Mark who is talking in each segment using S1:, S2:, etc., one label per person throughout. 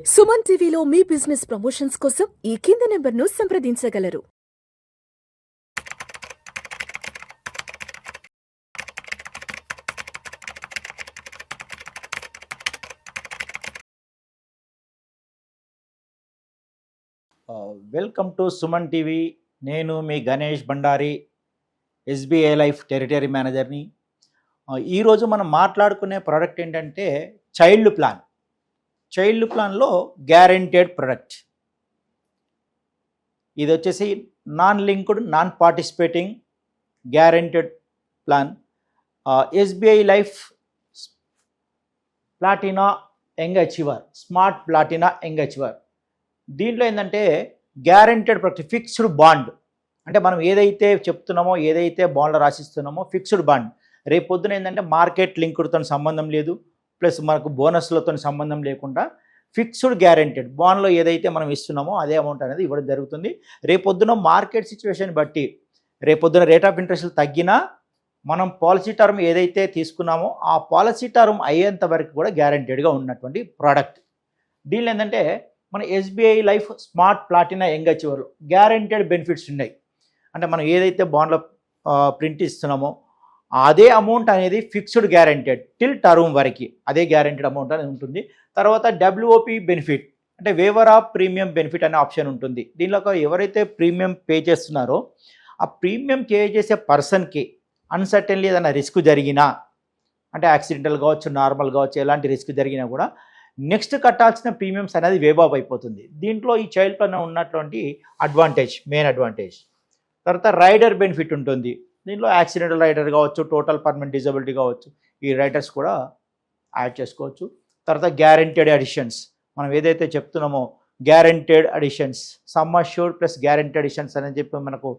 S1: సుమన్ టీవీలో మీ business promotions కోసం ఈ కింది నెంబర్ను సంప్రదించగలరు.
S2: Welcome to Suman TV. నేను మీ Ganesh Bandari, SBI Life territory మేనేజర్ని. ఈరోజు మనం మాట్లాడుకునే ప్రోడక్ట్ ఏంటంటే చైల్డ్ ప్లాన్. చైల్డ్ ప్లాన్లో గ్యారెంటెడ్ ప్రొడక్ట్. ఇది వచ్చేసి non linked non participating guaranteed plan. SBI Life Platina Young Achiever, Smart Platina Young Achiever. దీంట్లో ఏంటంటే గ్యారెంటెడ్ ప్రొడక్ట్, ఫిక్స్డ్ బాండ్. అంటే మనం ఏదైతే చెప్తున్నామో, ఏదైతే బాండ్లో రాసిస్తున్నామో ఫిక్స్డ్ బాండ్. రేపు పొద్దున ఏంటంటే మార్కెట్ లింక్డ్తో సంబంధం లేదు, ప్లస్ మనకు బోనస్లతో సంబంధం లేకుండా ఫిక్స్డ్ గ్యారెంటెడ్ బాండ్లో ఏదైతే మనం ఇస్తున్నామో అదే అమౌంట్ అనేది ఇవ్వడం జరుగుతుంది. రేపొద్దున మార్కెట్ సిచ్యువేషన్ బట్టి రేపొద్దున రేట్ ఆఫ్ ఇంట్రెస్ట్ తగ్గినా మనం పాలసీ టర్మ్ ఏదైతే తీసుకున్నామో ఆ పాలసీ టర్మ్ అయ్యేంత వరకు కూడా గ్యారెంటెడ్గా ఉన్నటువంటి ప్రోడక్ట్. దీనిలో ఏంటంటే మన SBI Life Smart Platina Young అచీవర్లో గ్యారెంటెడ్ బెనిఫిట్స్ ఉన్నాయి. అంటే మనం ఏదైతే బాండ్లో ప్రింట్ ఇస్తున్నామో అదే అమౌంట్ అనేది ఫిక్స్డ్ గ్యారెంటెడ్ టిల్ టర్మ్ వరకు అదే గ్యారెంటెడ్ అమౌంట్ అనేది ఉంటుంది. తర్వాత డబ్ల్యూఓపి బెనిఫిట్ అంటే వేవర్ ఆఫ్ ప్రీమియం బెనిఫిట్ అనే ఆప్షన్ ఉంటుంది. దీనిలో ఎవరైతే ప్రీమియం పే చేస్తున్నారో ఆ ప్రీమియం పే చేసే పర్సన్కి అన్సర్టన్లీ ఏదైనా రిస్క్ జరిగినా, అంటే యాక్సిడెంటల్ కావచ్చు, నార్మల్ కావచ్చు, ఎలాంటి రిస్క్ జరిగినా కూడా నెక్స్ట్ కట్టాల్సిన ప్రీమియమ్స్ అనేది వేవ్ ఆఫ్ అయిపోతుంది. దీంట్లో ఈ చైల్డ్ ప్లాన్ ఉన్నటువంటి అడ్వాంటేజ్, మెయిన్ అడ్వాంటేజ్. తర్వాత రైడర్ బెనిఫిట్ ఉంటుంది. దీనిలో యాక్సిడెంటల్ రైడర్ కావచ్చు, టోటల్ పర్మనెంట్ డిజబిలిటీ కావచ్చు, ఈ రైడర్స్ కూడా యాడ్ చేసుకోవచ్చు. తర్వాత గ్యారెంటెడ్ అడిషన్స్, మనం ఏదైతే చెప్తున్నామో guaranteed additions, sum assured plus guaranteed additions అని చెప్పి మనకు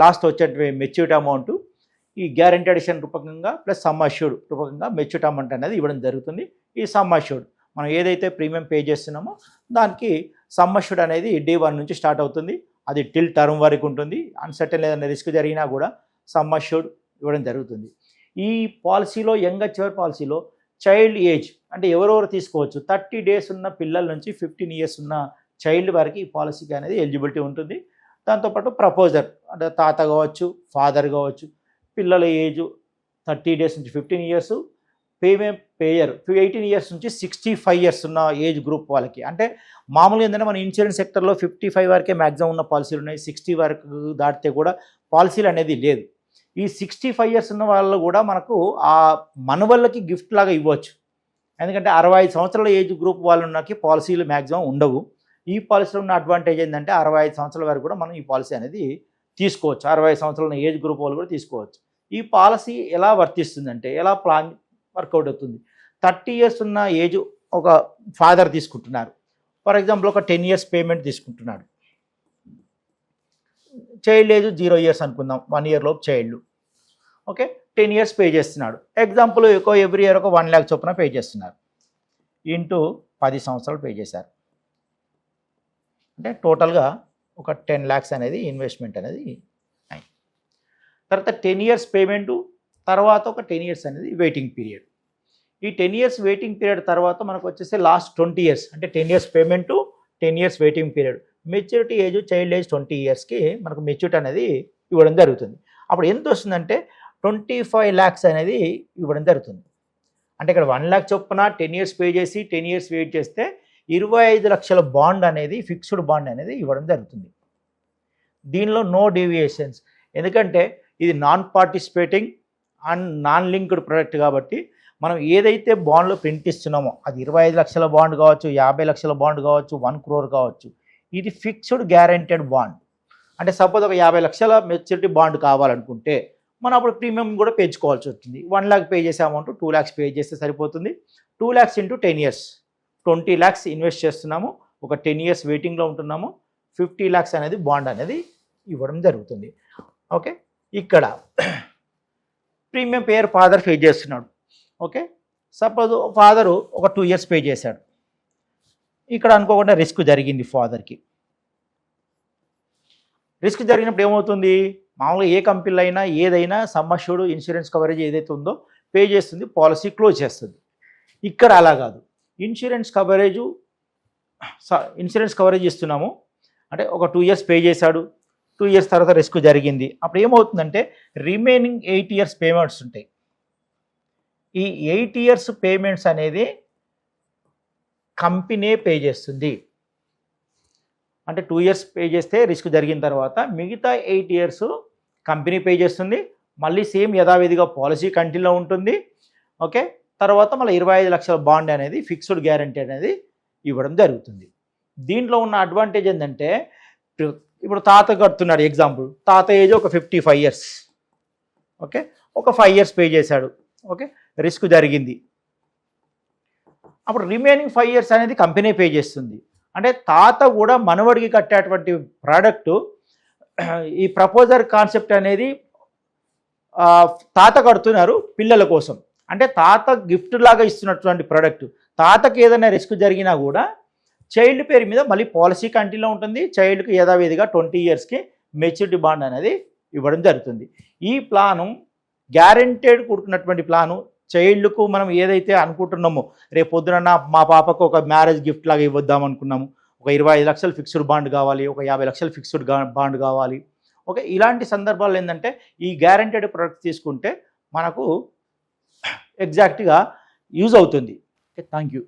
S2: లాస్ట్ వచ్చే మెచ్యూరిటీ అమౌంట్ ఈ గ్యారెంటెడ్ అడిషన్ రూపకంగా ప్లస్ సమ్ అష్యూర్డ్ రూపకంగా మెచ్యూరిటీ అమౌంట్ అనేది ఇవ్వడం జరుగుతుంది. ఈ సమ్ అష్యూర్డ్ మనం ఏదైతే ప్రీమియం పే చేస్తున్నామో దానికి సమ్ అష్యూర్డ్ అనేది డే 1 నుంచి స్టార్ట్ అవుతుంది. అది టిల్ టర్మ్ వరకు ఉంటుంది. అన్సర్టన్ ఏదైనా రిస్క్ జరిగినా కూడా సమ్ అష్యూర్డ్ ఇవ్వడం జరుగుతుంది. ఈ పాలసీలో యంగ్ అచీవర్ పాలసీలో చైల్డ్ ఏజ్ అంటే ఎవరెవరు తీసుకోవచ్చు, 30 days ఉన్న పిల్లల నుంచి 15 years ఉన్న చైల్డ్ వరకు ఈ పాలసీకి అనేది ఎలిజిబిలిటీ ఉంటుంది. దాంతోపాటు ప్రపోజర్ అంటే తాత కావచ్చు, ఫాదర్ కావచ్చు, పిల్లల ఏజ్ 30 days నుంచి 15 years, పేయర్ 18 years నుంచి 65 years ఉన్న ఏజ్ గ్రూప్ వాళ్ళకి. అంటే మామూలుగా ఏంటంటే మన ఇన్సూరెన్స్ సెక్టర్లో 55 వరకే మ్యాక్సిమం ఉన్న పాలసీలు ఉన్నాయి. 60 వరకు దాటితే కూడా పాలసీలు అనేది లేదు. ఈ 65 years ఉన్న వాళ్ళు కూడా మనకు ఆ మనవళ్ళకి గిఫ్ట్ లాగా ఇవ్వచ్చు. ఎందుకంటే 65 సంవత్సరాల ఏజ్ గ్రూప్ వాళ్ళు ఉన్నకి పాలసీలు మ్యాక్సిమం ఉండవు. ఈ పాలసీలో ఉన్న అడ్వాంటేజ్ ఏంటంటే 65 సంవత్సరాల వరకు కూడా మనం ఈ పాలసీ అనేది తీసుకోవచ్చు. 65 సంవత్సరాల ఏజ్ గ్రూప్ వాళ్ళు కూడా తీసుకోవచ్చు. ఈ పాలసీ ఎలా వర్తిస్తుందంటే, ఎలా ప్లాన్ వర్కౌట్ అవుతుంది. 30 years ఉన్న ఏజ్ ఒక ఫాదర్ తీసుకుంటున్నారు. ఫర్ ఎగ్జాంపుల్ ఒక 10 years పేమెంట్ తీసుకుంటున్నాడు. చైల్డ్ ఏజ్ 0 years అనుకుందాం, 1 year లోపు చైల్డ్. ఓకే, 10 years పే చేస్తున్నాడు. ఎగ్జాంపుల్ ఎవ్రీ ఇయర్ ఒక 1 lakh చొప్పున పే చేస్తున్నారు. ఇంటూ 10 సంవత్సరాలు పే చేశారు. అంటే టోటల్గా ఒక 10 lakhs అనేది ఇన్వెస్ట్మెంట్ అనేది అయింది. తర్వాత 10 years పేమెంటు, తర్వాత ఒక 10 years అనేది వెయిటింగ్ పీరియడ్. ఈ 10 years వెయిటింగ్ పీరియడ్ తర్వాత మనకు వచ్చేసి లాస్ట్ 20 years అంటే 10 years payment, 10 years waiting period. Maturity age child age 20 yearsకి మనకు మెచ్యూరిటీ అనేది ఇవ్వడం జరుగుతుంది. అప్పుడు ఎంత వస్తుందంటే 25 lakhs అనేది ఇవ్వడం జరుగుతుంది. అంటే ఇక్కడ 1 lakh చొప్పున 10 years పే చేసి 10 years వెయిట్ చేస్తే 25 లక్షల బాండ్ అనేది, ఫిక్స్డ్ బాండ్ అనేది ఇవ్వడం జరుగుతుంది. దీనిలో నో డీవియేషన్స్, ఎందుకంటే ఇది non participating and non linked product కాబట్టి మనం ఏదైతే బాండ్లో ప్రింట్ ఇస్తున్నామో అది 25 లక్షల బాండ్ కావచ్చు, 50 లక్షల బాండ్ కావచ్చు, 1 crore కావచ్చు, ఇది ఫిక్స్డ్ గ్యారెంటెడ్ బాండ్. అంటే సపోజ్ ఒక 50 లక్షల మెచ్యూరిటీ బాండ్ కావాలనుకుంటే మనం అప్పుడు ప్రీమియం కూడా పెంచుకోవాల్సి వస్తుంది. 1 lakh పే చేసే అమౌంట్ 2 lakhs పే చేస్తే సరిపోతుంది. 2 lakhs into 10 years 20 lakhs invest చేస్తున్నాము. ఒక 10 years వెయిటింగ్లో ఉంటున్నాము. 50 lakhs అనేది బాండ్ అనేది ఇవ్వడం జరుగుతుంది. ఓకే, ఇక్కడ ప్రీమియం పేరు ఫాదర్ పే చేస్తున్నాడు. ఓకే, సపోజ్ ఫాదరు ఒక 2 years పే చేశాడు. ఇక్కడ అనుకోకుండా రిస్క్ జరిగింది ఫాదర్కి. రిస్క్ జరిగినప్పుడు ఏమవుతుంది, మామూలుగా ఏ కంపెనీలో అయినా ఏదైనా సమ్ అష్యూర్డ్ ఇన్సూరెన్స్ కవరేజ్ ఏదైతే ఉందో పే చేస్తుంది, పాలసీ క్లోజ్ చేస్తుంది. ఇక్కడ అలా కాదు. ఇన్సూరెన్స్ కవరేజ్ ఇన్సూరెన్స్ కవరేజ్ ఇస్తున్నాము, అంటే ఒక 2 years పే చేశాడు, 2 years తర్వాత రిస్క్ జరిగింది, అప్పుడు ఏమవుతుందంటే రిమైనింగ్ 8 years పేమెంట్స్ ఉంటాయి. ఈ 8 years పేమెంట్స్ అనేది కంపెనీ పే చేస్తుంది. అంటే 2 years పే చేస్తే రిస్క్ జరిగిన తర్వాత మిగతా 8 years కంపెనీ పే చేస్తుంది. మళ్ళీ సేమ్ యథావిధిగా పాలసీ కంటిన్యూలో ఉంటుంది. ఓకే, తర్వాత మళ్ళీ 25 లక్షల బాండ్ అనేది ఫిక్స్డ్ గ్యారంటీ అనేది ఇవ్వడం జరుగుతుంది. దీంట్లో ఉన్న అడ్వాంటేజ్ ఏంటంటే ఇప్పుడు తాత కడుతున్నాడు, ఎగ్జాంపుల్ తాత ఏజ్ ఒక 55 years. ఓకే, ఒక 5 years పే చేశాడు. ఓకే, రిస్క్ జరిగింది, అప్పుడు రిమైనింగ్ 5 years అనేది కంపెనీ పే చేస్తుంది. అంటే తాత కూడా మనవడికి కట్టేటువంటి ప్రోడక్టు, ఈ ప్రపోజర్ కాన్సెప్ట్ అనేది తాత కడుతున్నారు పిల్లల కోసం, అంటే తాత గిఫ్ట్ లాగా ఇస్తున్నటువంటి ప్రోడక్ట్. తాతకి ఏదైనా రిస్క్ జరిగినా కూడా చైల్డ్ పేరు మీద మళ్ళీ పాలసీ కంటిన్యూలో ఉంటుంది. చైల్డ్కి యథావిధిగా 20 yearsకి మెచ్యూరిటీ బాండ్ అనేది ఇవ్వడం జరుగుతుంది. ఈ ప్లాను గ్యారెంటెడ్ కూడుకున్నటువంటి ప్లాను. చైల్డ్కు మనం ఏదైతే అనుకుంటున్నామో, రేపు పొద్దున మా పాపకు ఒక మ్యారేజ్ గిఫ్ట్ లాగా ఇవ్వద్దాం అనుకున్నాము, ఒక 25 లక్షలు ఫిక్స్డ్ బాండ్ కావాలి, ఒక 50 లక్షలు ఫిక్స్డ్ బాండ్ కావాలి. ఓకే, ఇలాంటి సందర్భాల్లో ఏంటంటే ఈ గ్యారెంటెడ్ ప్రొడక్ట్ తీసుకుంటే మనకు ఎగ్జాక్ట్గా యూజ్ అవుతుంది. Okay, thank you.